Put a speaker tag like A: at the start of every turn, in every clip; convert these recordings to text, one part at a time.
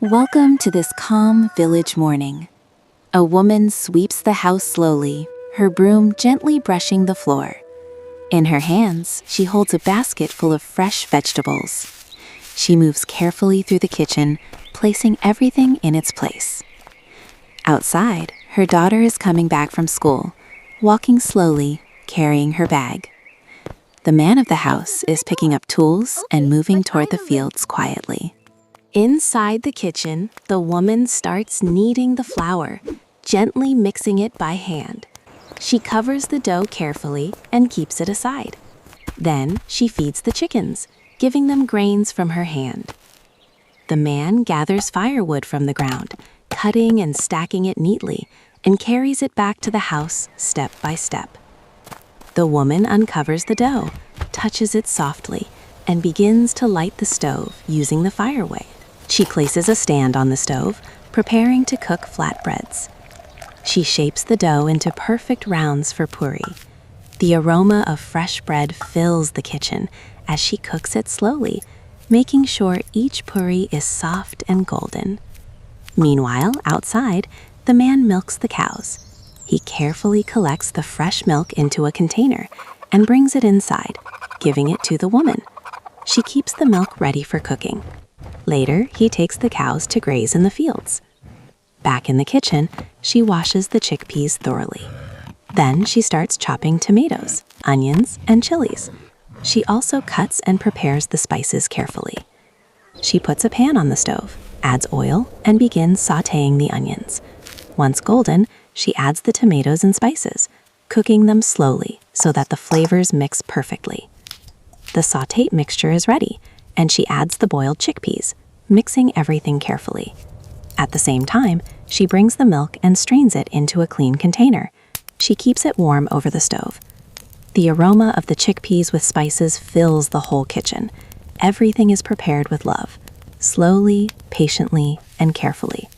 A: Welcome to this calm village morning. A woman sweeps the house slowly, her broom gently brushing the floor. In her hands, she holds a basket full of fresh vegetables. She moves carefully through the kitchen, placing everything in its place. Outside, her daughter is coming back from school, walking slowly, carrying her bag. The man of the house is picking up tools and moving toward the fields quietly. Inside the kitchen, the woman starts kneading the flour, gently mixing it by hand. She covers the dough carefully and keeps it aside. Then she feeds the chickens, giving them grains from her hand. The man gathers firewood from the ground, cutting and stacking it neatly, and carries it back to the house step by step. The woman uncovers the dough, touches it softly, and begins to light the stove using the firewood. She places a stand on the stove, preparing to cook flatbreads. She shapes the dough into perfect rounds for puri. The aroma of fresh bread fills the kitchen as she cooks it slowly, making sure each puri is soft and golden. Meanwhile, outside, the man milks the cows. He carefully collects the fresh milk into a container and brings it inside, giving it to the woman. She keeps the milk ready for cooking. Later, he takes the cows to graze in the fields. Back in the kitchen, she washes the chickpeas thoroughly. Then she starts chopping tomatoes, onions, and chilies. She also cuts and prepares the spices carefully. She puts a pan on the stove, adds oil, and begins sautéing the onions. Once golden, she adds the tomatoes and spices, cooking them slowly so that the flavors mix perfectly. The sautéed mixture is ready, and she adds the boiled chickpeas, mixing everything carefully. At the same time, she brings the milk and strains it into a clean container. She keeps it warm over the stove. The aroma of the chickpeas with spices fills the whole kitchen. Everything is prepared with love, slowly, patiently, and carefully.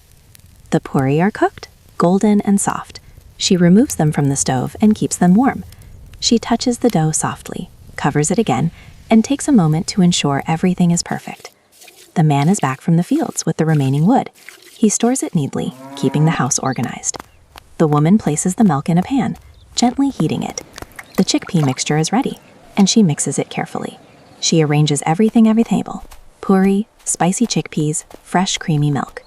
A: The puri are cooked, golden and soft. She removes them from the stove and keeps them warm. She touches the dough softly, covers it again, and takes a moment to ensure everything is perfect. The man is back from the fields with the remaining wood. He stores it neatly, keeping the house organized. The woman places the milk in a pan, gently heating it. The chickpea mixture is ready, and she mixes it carefully. She arranges everything at the table: puri, spicy chickpeas, fresh creamy milk.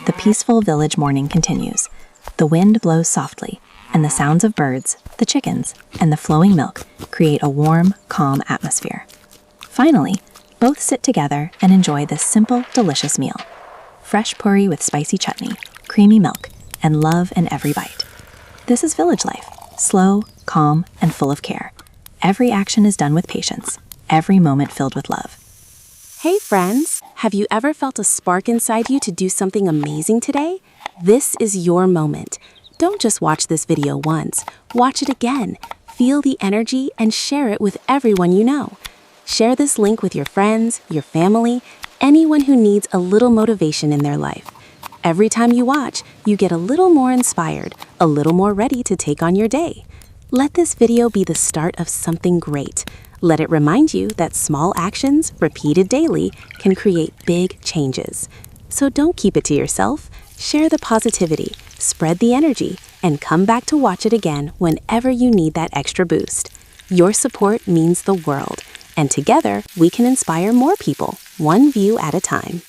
A: The peaceful village morning continues. The wind blows softly, and the sounds of birds, the chickens, and the flowing milk create a warm, calm atmosphere. Finally, both sit together and enjoy this simple, delicious meal. Fresh puri with spicy chutney, creamy milk, and love in every bite. This is village life, slow, calm, and full of care. Every action is done with patience, every moment filled with love.
B: Hey friends, have you ever felt a spark inside you to do something amazing today? This is your moment. Don't just watch this video once, watch it again. Feel the energy and share it with everyone you know. Share this link with your friends, your family, anyone who needs a little motivation in their life. Every time you watch, you get a little more inspired, a little more ready to take on your day. Let this video be the start of something great. Let it remind you that small actions, repeated daily, can create big changes. So don't keep it to yourself. Share the positivity, spread the energy, and come back to watch it again whenever you need that extra boost. Your support means the world, and together we can inspire more people, one view at a time.